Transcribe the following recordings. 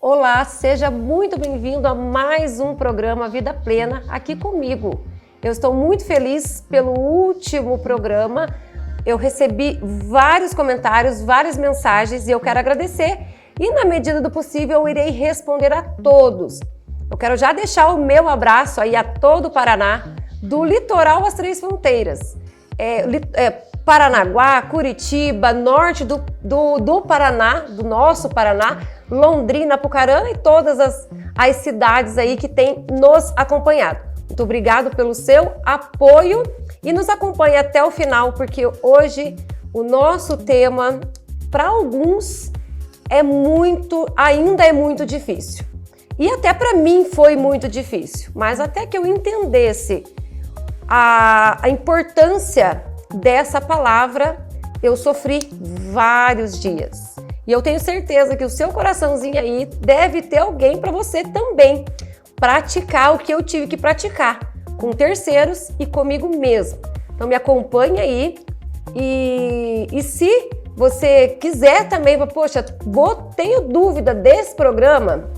Olá, seja muito bem-vindo a mais um programa Vida Plena aqui comigo. Eu estou muito feliz pelo último programa. Eu recebi vários comentários, várias mensagens e eu quero agradecer. E na medida do possível eu irei responder a todos. Eu quero já deixar o meu abraço aí a todo o Paraná, do litoral às Três Fronteiras. Paranaguá, Curitiba, norte do Paraná, do nosso Paraná, Londrina, Apucarana e todas as cidades aí que têm nos acompanhado. Muito obrigado pelo seu apoio e nos acompanhe até o final, porque hoje o nosso tema, para alguns, ainda é muito difícil. E até para mim foi muito difícil, mas até que eu entendesse a importância dessa palavra, eu sofri vários dias. E eu tenho certeza que o seu coraçãozinho aí deve ter alguém para você também praticar o que eu tive que praticar, com terceiros e comigo mesmo. Então me acompanha aí e se você quiser também, poxa, tenho dúvida desse programa,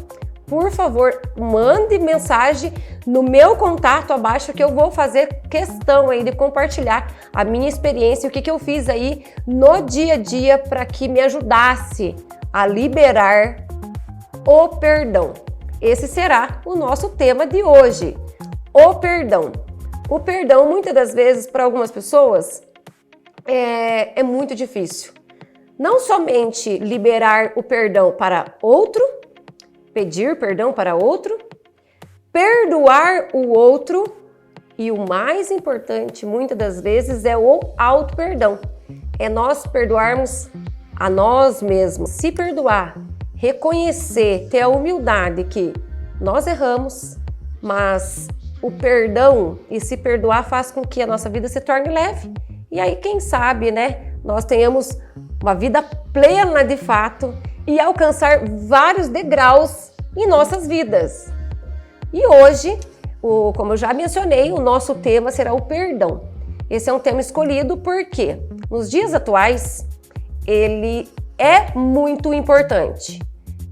por favor, mande mensagem no meu contato abaixo que eu vou fazer questão aí de compartilhar a minha experiência e o que eu fiz aí no dia a dia para que me ajudasse a liberar o perdão. Esse será o nosso tema de hoje, o perdão. O perdão, muitas das vezes, para algumas pessoas, é muito difícil. Não somente liberar o perdão para outro, pedir perdão para outro, perdoar o outro e o mais importante, muitas das vezes, é o auto-perdão. É nós perdoarmos a nós mesmos, se perdoar, reconhecer, ter a humildade que nós erramos, mas o perdão e se perdoar faz com que a nossa vida se torne leve. E aí, quem sabe, né, nós tenhamos uma vida plena de fato e alcançar vários degraus em nossas vidas. E hoje, como eu já mencionei, o nosso tema será o perdão. Esse é um tema escolhido porque nos dias atuais ele é muito importante.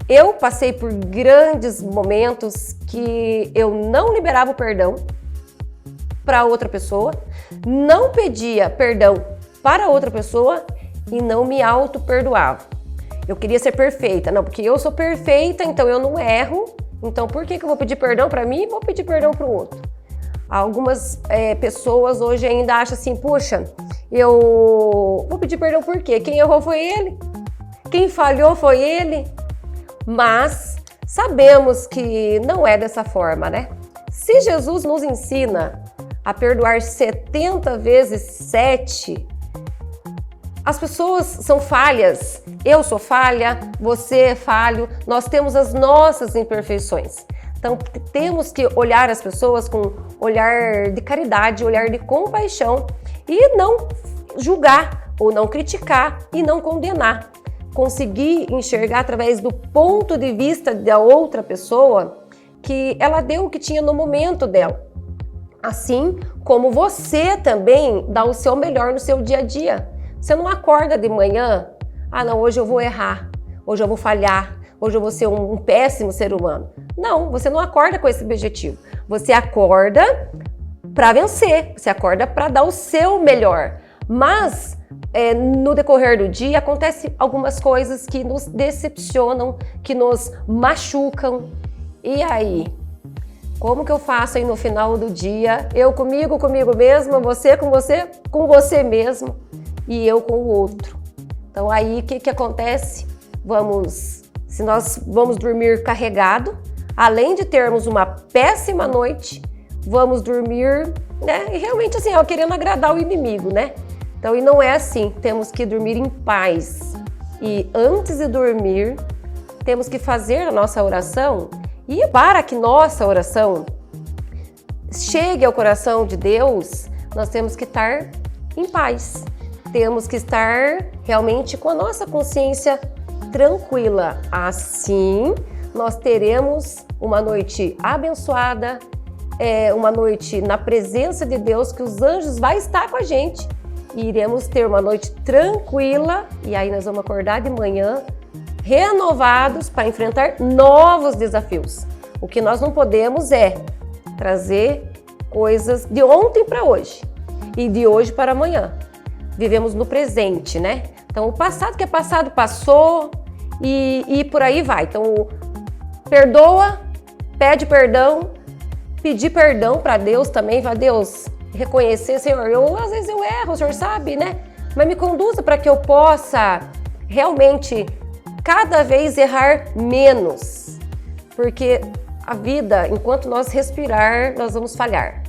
Eu passei por grandes momentos que eu não liberava o perdão para outra pessoa, não pedia perdão para outra pessoa e não me auto-perdoava. Eu queria ser perfeita. Não, porque eu sou perfeita, então eu não erro. Então por que eu vou pedir perdão para mim e vou pedir perdão para o outro? Algumas pessoas hoje ainda acham assim, puxa, eu vou pedir perdão por quê? Quem errou foi ele, quem falhou foi ele. Mas sabemos que não é dessa forma, né? Se Jesus nos ensina a perdoar 70 vezes 7, as pessoas são falhas, eu sou falha, você é falho, nós temos as nossas imperfeições. Então temos que olhar as pessoas com olhar de caridade, olhar de compaixão e não julgar ou não criticar e não condenar. Conseguir enxergar através do ponto de vista da outra pessoa que ela deu o que tinha no momento dela. Assim como você também dá o seu melhor no seu dia a dia. Você não acorda de manhã, não, hoje eu vou errar, hoje eu vou falhar, hoje eu vou ser um péssimo ser humano. Não, você não acorda com esse objetivo. Você acorda para vencer, você acorda para dar o seu melhor. Mas no decorrer do dia acontecem algumas coisas que nos decepcionam, que nos machucam. E aí? Como que eu faço aí no final do dia? Eu comigo mesma, você com você mesmo e eu com o outro. Então aí o que acontece? Se nós vamos dormir carregado, além de termos uma péssima noite, vamos dormir, né? E realmente assim, querendo agradar o inimigo, né? Então, e não é assim, temos que dormir em paz. E antes de dormir, temos que fazer a nossa oração. E para que nossa oração chegue ao coração de Deus, nós temos que estar em paz. Temos que estar realmente com a nossa consciência tranquila. Assim, nós teremos uma noite abençoada, uma noite na presença de Deus, que os anjos vão estar com a gente. E iremos ter uma noite tranquila e aí nós vamos acordar de manhã renovados para enfrentar novos desafios. O que nós não podemos é trazer coisas de ontem para hoje e de hoje para amanhã. Vivemos no presente, né? Então, o passado que é passado, passou e por aí vai. Então, perdoa, pede perdão, pedir perdão para Deus também, vai Deus reconhecer, Senhor, às vezes eu erro, o Senhor sabe, né? Mas me conduza para que eu possa realmente cada vez errar menos, porque a vida, enquanto nós respirar, nós vamos falhar.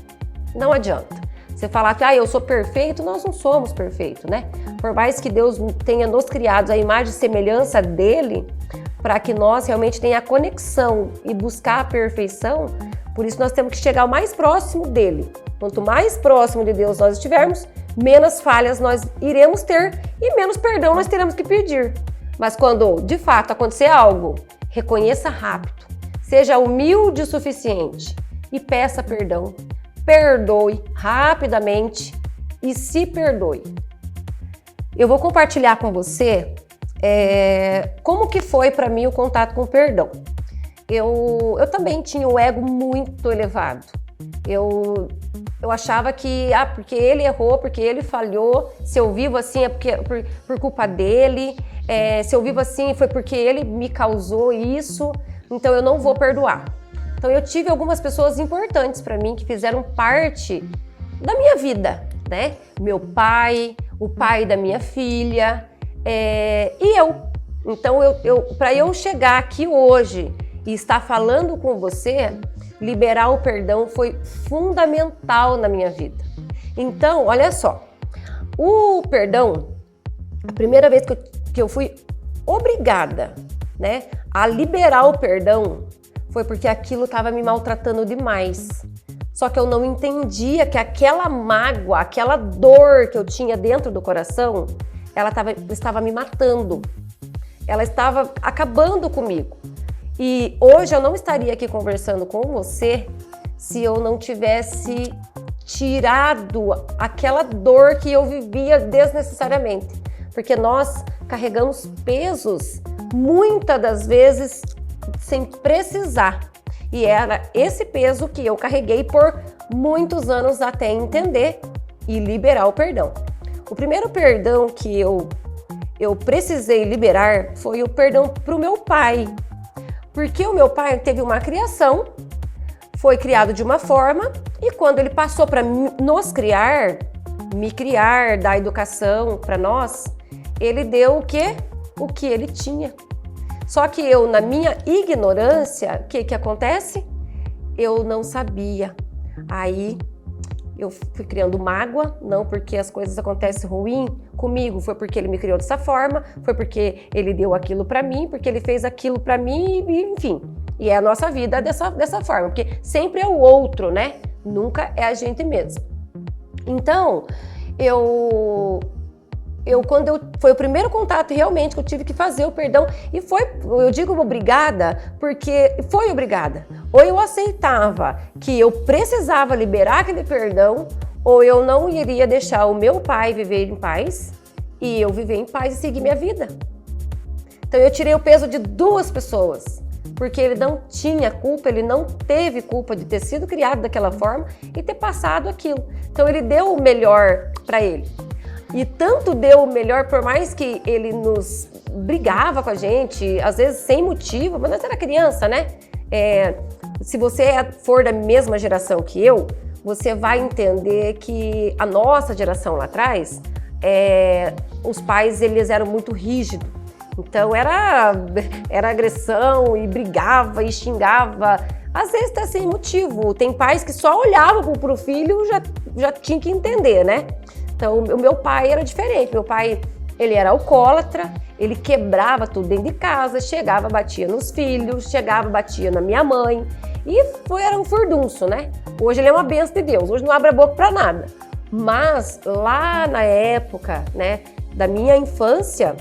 Não adianta. Você falar que eu sou perfeito, nós não somos perfeitos, né? Por mais que Deus tenha nos criado a imagem e semelhança dele, para que nós realmente tenha a conexão e buscar a perfeição, por isso nós temos que chegar o mais próximo dele. Quanto mais próximo de Deus nós estivermos, menos falhas nós iremos ter e menos perdão nós teremos que pedir. Mas quando de fato acontecer algo, reconheça rápido, seja humilde o suficiente e peça perdão. Perdoe rapidamente e se perdoe. Eu vou compartilhar com você como que foi para mim o contato com o perdão. Eu também tinha um ego muito elevado. Eu achava que porque ele errou, porque ele falhou, se eu vivo assim é por culpa dele, se eu vivo assim foi porque ele me causou isso, então eu não vou perdoar. Então eu tive algumas pessoas importantes para mim que fizeram parte da minha vida, né? Meu pai, o pai da minha filha e eu. Então para eu chegar aqui hoje e estar falando com você, liberar o perdão foi fundamental na minha vida. Então, olha só, o perdão, a primeira vez que eu fui obrigada, né, a liberar o perdão, foi porque aquilo estava me maltratando demais. Só que eu não entendia que aquela mágoa, aquela dor que eu tinha dentro do coração, ela estava me matando. Ela estava acabando comigo. E hoje eu não estaria aqui conversando com você se eu não tivesse tirado aquela dor que eu vivia desnecessariamente. Porque nós carregamos pesos, muitas das vezes, sem precisar. E era esse peso que eu carreguei por muitos anos até entender e liberar o perdão. O primeiro perdão que eu precisei liberar foi o perdão para o meu pai. Porque o meu pai teve uma criação, foi criado de uma forma, e quando ele passou para nos criar, me criar, dar educação para nós, ele deu o quê? O que ele tinha. Só que eu, na minha ignorância, o que acontece? Eu não sabia. Aí eu fui criando mágoa, não porque as coisas acontecem ruim comigo, foi porque ele me criou dessa forma, foi porque ele deu aquilo para mim, porque ele fez aquilo para mim, enfim. E é a nossa vida dessa forma, porque sempre é o outro, né? Nunca é a gente mesmo. Então, foi o primeiro contato realmente que eu tive que fazer o perdão e eu digo obrigada porque foi obrigada. Ou eu aceitava que eu precisava liberar aquele perdão, ou eu não iria deixar o meu pai viver em paz e eu viver em paz e seguir minha vida. Então eu tirei o peso de duas pessoas, porque ele não tinha culpa, ele não teve culpa de ter sido criado daquela forma e ter passado aquilo. Então ele deu o melhor para ele. E tanto deu o melhor, por mais que ele nos brigava com a gente, às vezes sem motivo, mas nós era criança, né? Se você for da mesma geração que eu, você vai entender que a nossa geração lá atrás, os pais eles eram muito rígidos. Então era agressão e brigava e xingava, às vezes até sem motivo. Tem pais que só olhavam para o filho já tinha que entender, né? Então, o meu pai era diferente. Meu pai, ele era alcoólatra, ele quebrava tudo dentro de casa, chegava, batia nos filhos, chegava, batia na minha mãe. E era um furdunço, né? Hoje ele é uma bênção de Deus, hoje não abre a boca para nada. Mas lá na época, né, da minha infância,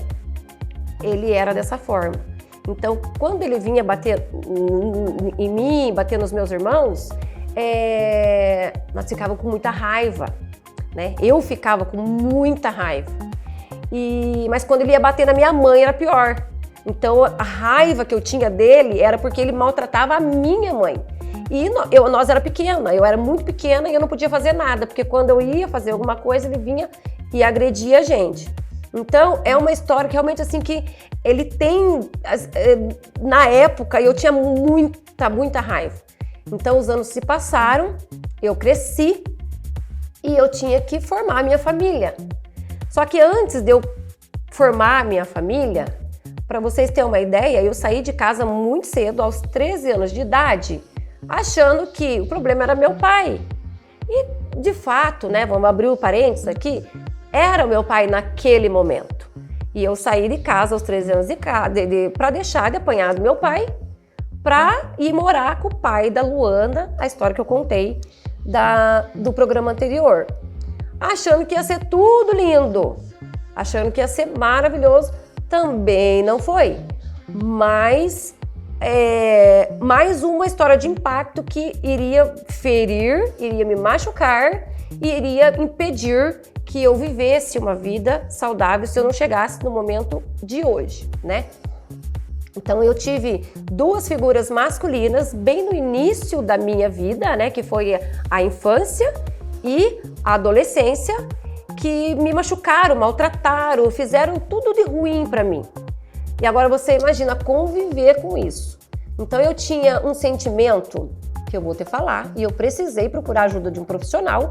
ele era dessa forma. Então, quando ele vinha bater em mim, bater nos meus irmãos, nós ficávamos com muita raiva. Né? Eu ficava com muita raiva. Mas quando ele ia bater na minha mãe era pior. Então a raiva que eu tinha dele era porque ele maltratava a minha mãe. E nós era pequena, eu era muito pequena e eu não podia fazer nada, porque quando eu ia fazer alguma coisa, ele vinha e agredia a gente. Então, é uma história que realmente, assim, que ele tem... Na época, eu tinha muita raiva. Então, os anos se passaram, eu cresci e eu tinha que formar a minha família. Só que antes de eu formar a minha família, para vocês terem uma ideia, eu saí de casa muito cedo, aos 13 anos de idade, achando que o problema era meu pai. E, de fato, né, vamos abrir o parênteses aqui, era o meu pai naquele momento. E eu saí de casa aos 13 anos para deixar de apanhar do meu pai, para ir morar com o pai da Luana, a história que eu contei do programa anterior. Achando que ia ser tudo lindo, achando que ia ser maravilhoso. Também não foi. Mas mais uma história de impacto que iria ferir, iria me machucar e iria impedir que eu vivesse uma vida saudável se eu não chegasse no momento de hoje, né? Então eu tive duas figuras masculinas bem no início da minha vida, né? Que foi a infância e a adolescência, que me machucaram, maltrataram, fizeram tudo de ruim para mim. E agora você imagina conviver com isso. Então eu tinha um sentimento que eu vou te falar e eu precisei procurar a ajuda de um profissional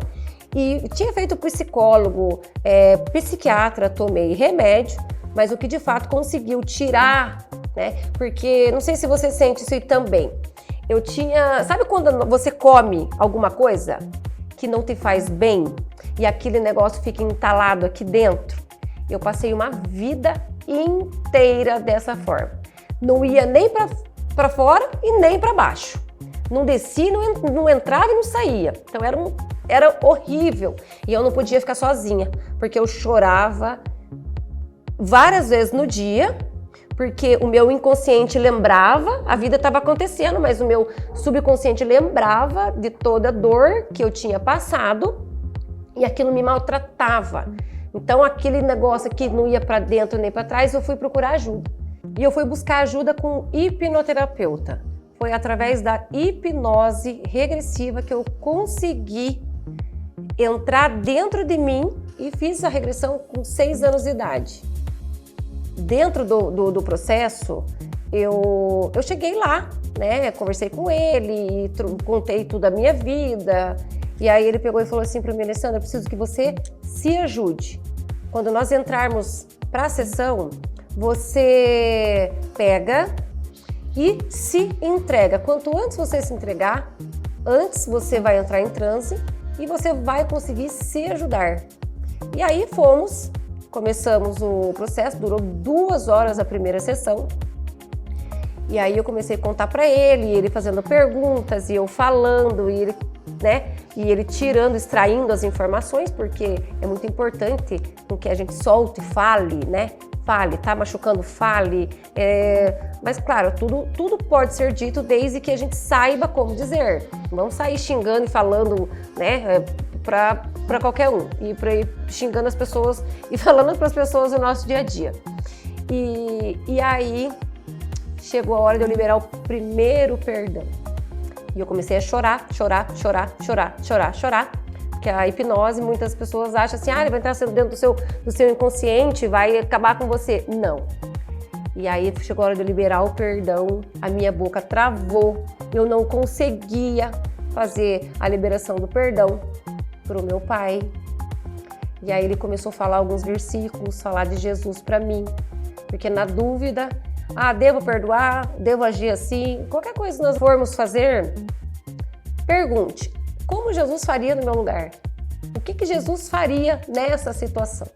e tinha feito psicólogo, psiquiatra, tomei remédio, mas o que de fato conseguiu tirar, né? Porque não sei se você sente isso aí também. Eu tinha, sabe quando você come alguma coisa que não te faz bem e aquele negócio fica entalado aqui dentro? Eu passei uma vida inteira dessa forma. Não ia nem para fora e nem para baixo. Não descia, não entrava e não saía. Então era horrível. E eu não podia ficar sozinha, porque eu chorava várias vezes no dia, porque o meu inconsciente lembrava, a vida estava acontecendo, mas o meu subconsciente lembrava de toda a dor que eu tinha passado e aquilo me maltratava. Então aquele negócio que não ia para dentro nem para trás, eu fui procurar ajuda. E eu fui buscar ajuda com um hipnoterapeuta. Foi através da hipnose regressiva que eu consegui entrar dentro de mim e fiz a regressão com 6 anos de idade. Dentro do processo, eu cheguei lá, né? Conversei com ele, e contei tudo a minha vida. E aí ele pegou e falou assim para mim: Alessandra, eu preciso que você se ajude. Quando nós entrarmos para a sessão, você pega e se entrega. Quanto antes você se entregar, antes você vai entrar em transe e você vai conseguir se ajudar. E aí começamos o processo, durou 2 horas a primeira sessão. E aí eu comecei a contar para ele fazendo perguntas e eu falando, e ele, né, e ele tirando, extraindo as informações, porque é muito importante com que a gente solte, fale, né? Fale, tá machucando, fale. Mas claro, tudo pode ser dito desde que a gente saiba como dizer. Não sair xingando e falando, né, para qualquer um. E para ir xingando as pessoas e falando para as pessoas o nosso dia a dia. E aí chegou a hora de eu liberar o primeiro perdão. E eu comecei a chorar. Que a hipnose, muitas pessoas acham assim, ele vai entrar dentro do seu inconsciente, vai acabar com você. Não. E aí chegou a hora de eu liberar o perdão, a minha boca travou, eu não conseguia fazer a liberação do perdão para o meu pai. E aí ele começou a falar alguns versículos, falar de Jesus para mim, porque na dúvida, devo perdoar, devo agir assim, qualquer coisa que nós formos fazer, pergunte. Como Jesus faria no meu lugar? O que Jesus faria nessa situação?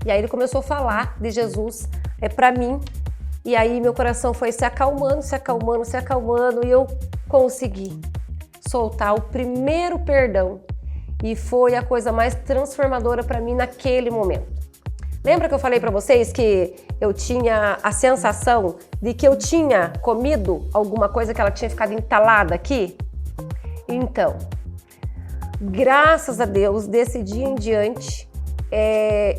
E aí ele começou a falar de Jesus para mim. E aí meu coração foi se acalmando e eu consegui soltar o primeiro perdão. E foi a coisa mais transformadora para mim naquele momento. Lembra que eu falei para vocês que eu tinha a sensação de que eu tinha comido alguma coisa que ela tinha ficado entalada aqui? Então, graças a Deus, desse dia em diante,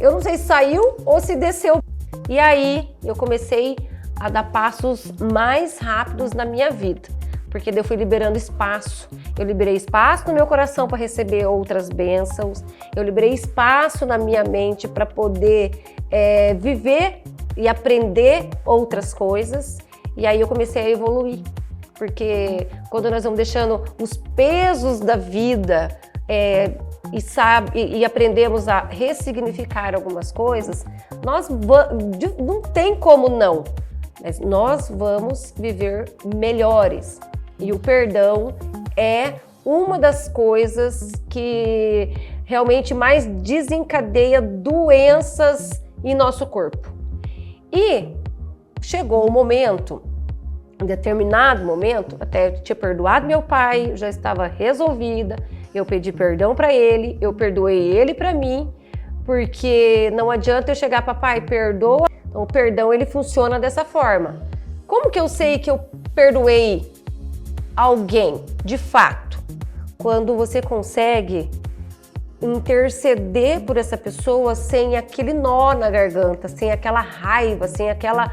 eu não sei se saiu ou se desceu. E aí eu comecei a dar passos mais rápidos na minha vida, porque eu fui liberando espaço. Eu liberei espaço no meu coração para receber outras bênçãos, eu liberei espaço na minha mente para poder viver e aprender outras coisas, e aí eu comecei a evoluir, porque quando nós vamos deixando os pesos da vida e aprendemos a ressignificar algumas coisas, não tem como não, mas nós vamos viver melhores. E o perdão é uma das coisas que realmente mais desencadeia doenças em nosso corpo. E chegou o momento, em determinado momento, até eu tinha perdoado meu pai, já estava resolvida, eu pedi perdão para ele, eu perdoei ele para mim, porque não adianta eu chegar, papai, perdoa. Então, o perdão, ele funciona dessa forma. Como que eu sei que eu perdoei alguém, de fato? Quando você consegue interceder por essa pessoa sem aquele nó na garganta, sem aquela raiva, sem aquela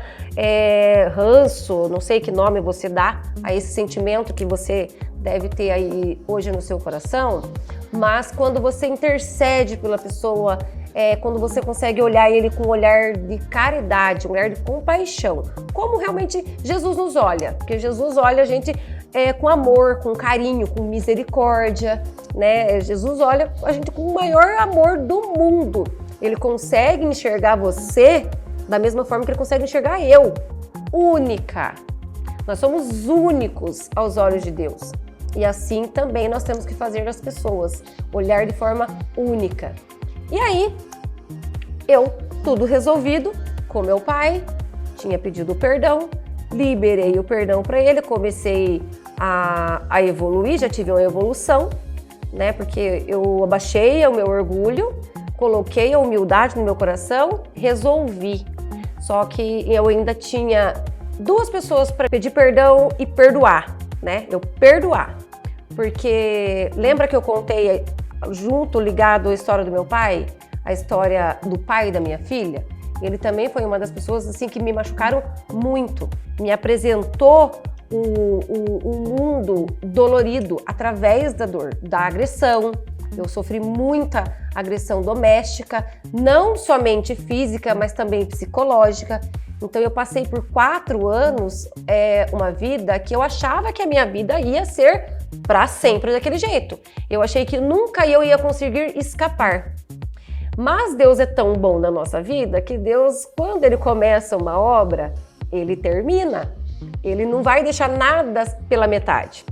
ranço, não sei que nome você dá a esse sentimento que você deve ter aí hoje no seu coração, mas quando você intercede pela pessoa, quando você consegue olhar ele com um olhar de caridade, um olhar de compaixão, como realmente Jesus nos olha, porque Jesus olha a gente com amor, com carinho, com misericórdia, né? Jesus olha a gente com o maior amor do mundo. Ele consegue enxergar você da mesma forma que ele consegue enxergar eu, única. Nós somos únicos aos olhos de Deus. E assim também nós temos que fazer as pessoas, olhar de forma única. E aí, tudo resolvido com meu pai, tinha pedido perdão, liberei o perdão para ele, comecei a evoluir, já tive uma evolução, né? Porque eu abaixei o meu orgulho, coloquei a humildade no meu coração, resolvi. Só que eu ainda tinha duas pessoas para pedir perdão e perdoar, né? Eu perdoar. Porque lembra que eu contei ligado à história do meu pai, a história do pai da minha filha? Ele também foi uma das pessoas assim que me machucaram muito, me apresentou um mundo dolorido através da dor, da agressão. Eu sofri muita agressão doméstica, não somente física, mas também psicológica. Então eu passei por 4 anos uma vida que eu achava que a minha vida ia ser para sempre daquele jeito. Eu achei que nunca eu ia conseguir escapar. Mas Deus é tão bom na nossa vida que Deus, quando Ele começa uma obra, Ele termina. Ele não vai deixar nada pela metade.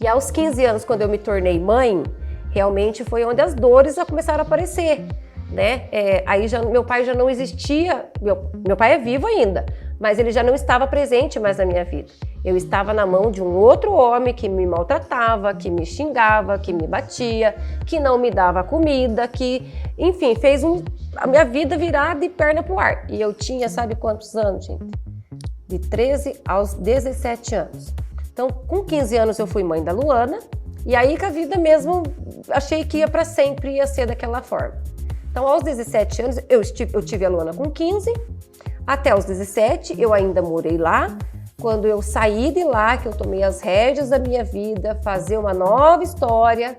E aos 15 anos, quando eu me tornei mãe, realmente foi onde as dores já começaram a aparecer, né? Aí meu pai já não existia, meu pai é vivo ainda, mas ele já não estava presente mais na minha vida. Eu estava na mão de um outro homem que me maltratava, que me xingava, que me batia, que não me dava comida, que, enfim, fez a minha vida virar de perna pro ar. E eu tinha, sabe quantos anos, gente? De 13 aos 17 anos. Então, com 15 anos eu fui mãe da Luana, e aí que a vida mesmo, achei que ia para sempre, ia ser daquela forma. Então, aos 17 anos, eu tive a Luana com 15, até os 17 eu ainda morei lá. Quando eu saí de lá, que eu tomei as rédeas da minha vida, fazer uma nova história,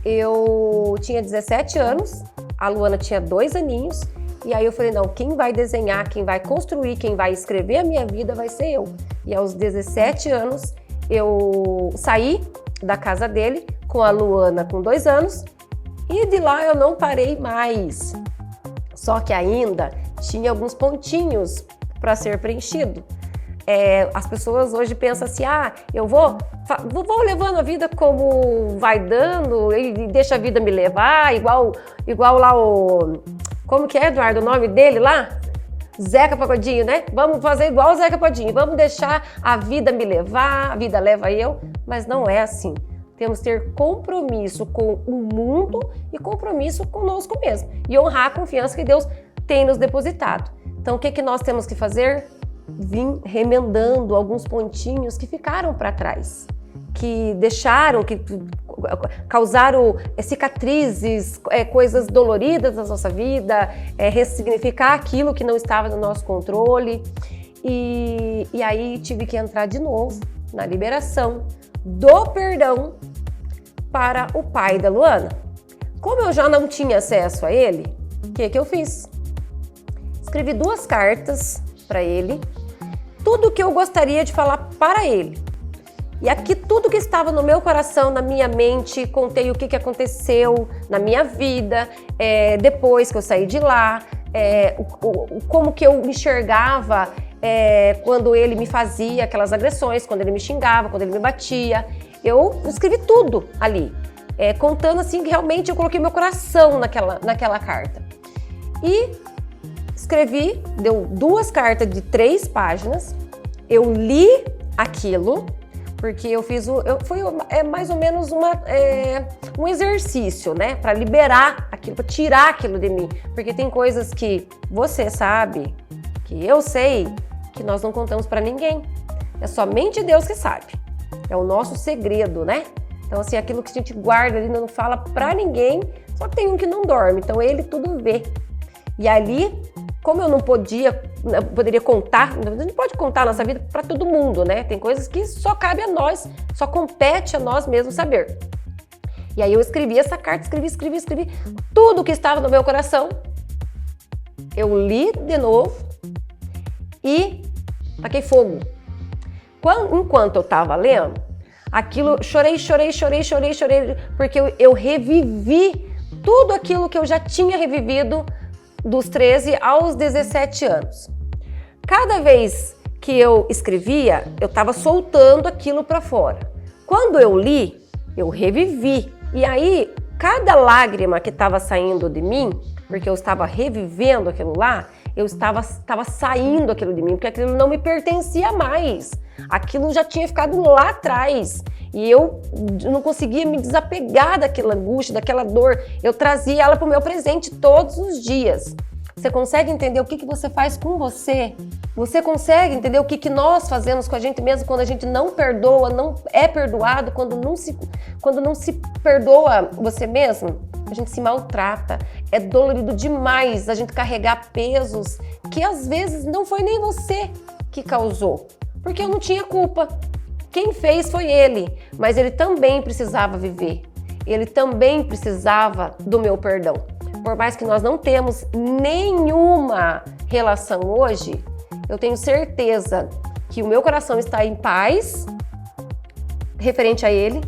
eu tinha 17 anos, a Luana tinha 2 aninhos, e aí eu falei, não, quem vai desenhar, quem vai construir, quem vai escrever a minha vida vai ser eu. E aos 17 anos, eu saí da casa dele com a Luana com 2 anos, e de lá eu não parei mais. Só que ainda tinha alguns pontinhos para ser preenchido. As pessoas hoje pensam assim, eu vou levando a vida como vai dando e deixa a vida me levar, igual lá como que é, Eduardo, o nome dele lá? Zeca Pagodinho, né? Vamos fazer igual o Zeca Pagodinho, vamos deixar a vida me levar, a vida leva eu, mas não é assim. Temos que ter compromisso com o mundo e compromisso conosco mesmo. E honrar a confiança que Deus tem nos depositado. Então, o que nós temos que fazer? Vim remendando alguns pontinhos que ficaram para trás, que causaram cicatrizes, coisas doloridas na nossa vida, ressignificar aquilo que não estava no nosso controle. E aí tive que entrar de novo na liberação do perdão para o pai da Luana. Como eu já não tinha acesso a ele, o que eu fiz? Escrevi 2 cartas para ele, tudo que eu gostaria de falar para ele. E aqui tudo que estava no meu coração, na minha mente, contei o que aconteceu na minha vida, depois que eu saí de lá, como que eu me enxergava quando ele me fazia aquelas agressões, quando ele me xingava, quando ele me batia. Eu escrevi tudo ali, contando assim que realmente eu coloquei meu coração naquela carta. E escrevi, deu 2 cartas de 3 páginas, eu li aquilo, porque eu fiz foi mais ou menos um exercício, né, para liberar aquilo, para tirar aquilo de mim, porque tem coisas que você sabe, que eu sei, que nós não contamos para ninguém, é somente Deus que sabe, é o nosso segredo, né? Então assim, aquilo que a gente guarda ali não fala para ninguém, só que tem um que não dorme, então ele tudo vê. E ali, como eu não poderia contar, a gente pode contar a nossa vida para todo mundo, né? Tem coisas que só cabe a nós, só compete a nós mesmos saber. E aí eu escrevi essa carta, escrevi tudo que estava no meu coração. Eu li de novo e taquei fogo. Enquanto eu estava lendo, aquilo, chorei, porque eu revivi tudo aquilo que eu já tinha revivido dos 13 aos 17 anos. Cada vez que eu escrevia, eu estava soltando aquilo para fora. Quando eu li, eu revivi. E aí, cada lágrima que estava saindo de mim, porque eu estava revivendo aquilo lá, eu estava saindo aquilo de mim, porque aquilo não me pertencia mais. Aquilo já tinha ficado lá atrás. E eu não conseguia me desapegar daquela angústia, daquela dor. Eu trazia ela para o meu presente todos os dias. Você consegue entender o que você faz com você? Você consegue entender o que nós fazemos com a gente mesmo quando a gente não perdoa, não é perdoado, quando não se perdoa você mesmo? A gente se maltrata. É dolorido demais a gente carregar pesos que às vezes não foi nem você que causou, porque eu não tinha culpa. Quem fez foi ele, mas ele também precisava viver. Ele também precisava do meu perdão. Por mais que nós não temos nenhuma relação hoje, eu tenho certeza que o meu coração está em paz referente a ele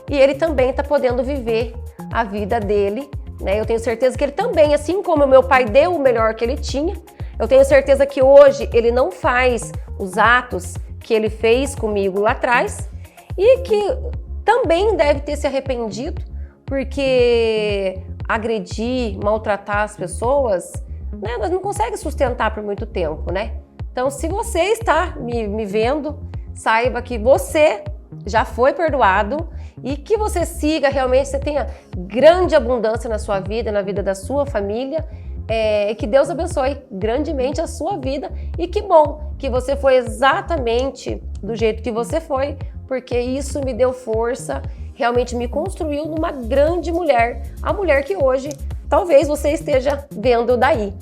e ele também está podendo viver a vida dele, né? Eu tenho certeza que ele também, assim como o meu pai deu o melhor que ele tinha, eu tenho certeza que hoje ele não faz os atos que ele fez comigo lá atrás e que também deve ter se arrependido, porque agredir, maltratar as pessoas, né, nós não conseguimos sustentar por muito tempo, né? Então, se você está me vendo, saiba que você já foi perdoado e que você siga realmente, você tenha grande abundância na sua vida, na vida da sua família, e que Deus abençoe grandemente a sua vida e que bom que você foi exatamente do jeito que você foi, porque isso me deu força, realmente me construiu numa grande mulher, a mulher que hoje talvez você esteja vendo daí.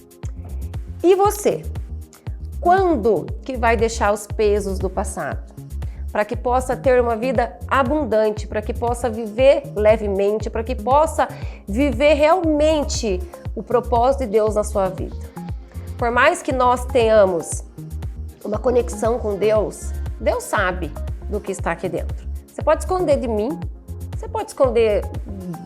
E você? Quando que vai deixar os pesos do passado? Para que possa ter uma vida abundante, para que possa viver levemente, para que possa viver realmente o propósito de Deus na sua vida. Por mais que nós tenhamos uma conexão com Deus, Deus sabe do que está aqui dentro. Você pode esconder de mim, você pode esconder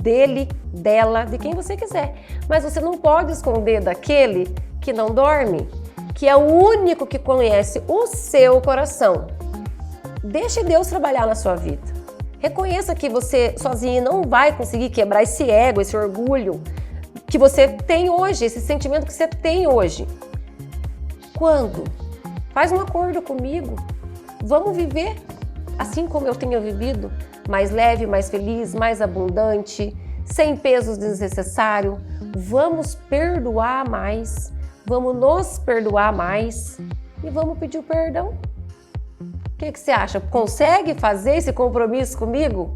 dele, dela, de quem você quiser, mas você não pode esconder daquele que não dorme, que é o único que conhece o seu coração. Deixe Deus trabalhar na sua vida. Reconheça que você sozinho não vai conseguir quebrar esse ego, esse orgulho que você tem hoje, esse sentimento que você tem hoje. Quando? Faz um acordo comigo. Vamos viver assim como eu tenho vivido, mais leve, mais feliz, mais abundante, sem pesos desnecessários. Vamos perdoar mais, vamos nos perdoar mais e vamos pedir o perdão. O que você acha? Consegue fazer esse compromisso comigo?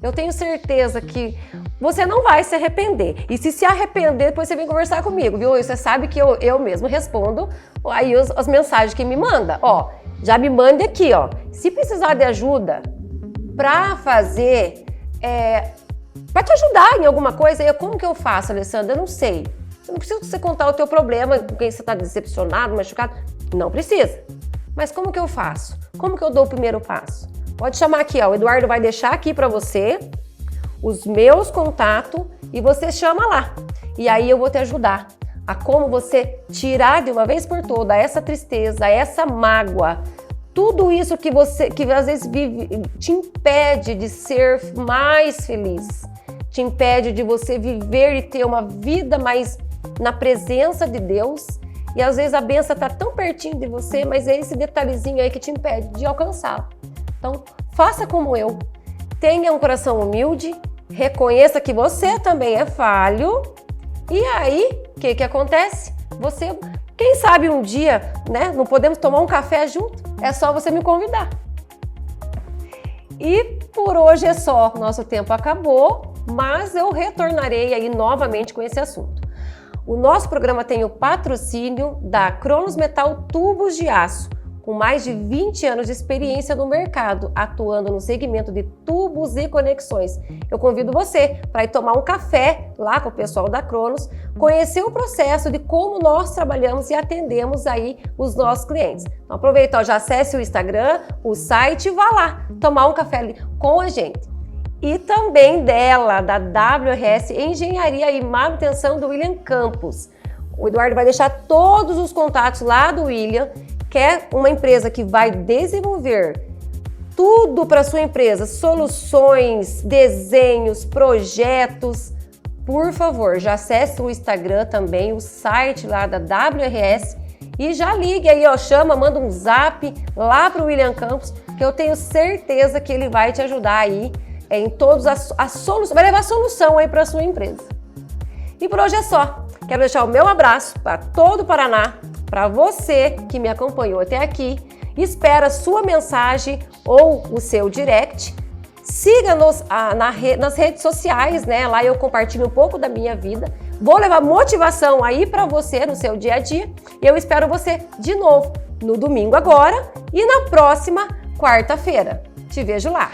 eu tenho certeza que você não vai se arrepender. E se arrepender, depois você vem conversar comigo, viu? Você sabe que eu mesmo respondo aí as mensagens que me manda. Ó, já me mande aqui, ó. Se precisar de ajuda para fazer, para te ajudar em alguma coisa, como que eu faço, Alessandra? Eu não sei. Não precisa você contar o teu problema, com quem você está decepcionado, machucado. Não precisa. Mas como que eu faço? Como que eu dou o primeiro passo? Pode chamar aqui, ó. O Eduardo vai deixar aqui para você os meus contatos e você chama lá. E aí eu vou te ajudar a como você tirar de uma vez por toda essa tristeza, essa mágoa, tudo isso que às vezes te impede de ser mais feliz, te impede de você viver e ter uma vida mais na presença de Deus. E às vezes a bênção está tão pertinho de você, mas é esse detalhezinho aí que te impede de alcançá-la. Então, faça como eu. Tenha um coração humilde, reconheça que você também é falho. E aí, o que acontece? Você, quem sabe um dia, né? Não podemos tomar um café junto? É só você me convidar. E por hoje é só. Nosso tempo acabou, mas eu retornarei aí novamente com esse assunto. O nosso programa tem o patrocínio da Cronos Metal Tubos de Aço, com mais de 20 anos de experiência no mercado, atuando no segmento de tubos e conexões. Eu convido você para ir tomar um café lá com o pessoal da Cronos, conhecer o processo de como nós trabalhamos e atendemos aí os nossos clientes. Então aproveita, ó, já acesse o Instagram, o site e vá lá tomar um café ali com a gente. E também dela, da WRS Engenharia e Manutenção do William Campos. O Eduardo vai deixar todos os contatos lá do William, que é uma empresa que vai desenvolver tudo para sua empresa, soluções, desenhos, projetos. Por favor, já acesse o Instagram também, o site lá da WRS e já ligue aí, ó, chama, manda um zap lá para o William Campos, que eu tenho certeza que ele vai te ajudar aí em todas as soluções, vai levar solução aí para a sua empresa. E por hoje é só. Quero deixar o meu abraço para todo o Paraná, para você que me acompanhou até aqui. Espero a sua mensagem ou o seu direct. Siga-nos nas redes sociais, né? Lá eu compartilho um pouco da minha vida. Vou levar motivação aí para você no seu dia a dia. E eu espero você de novo no domingo agora e na próxima quarta-feira. Te vejo lá.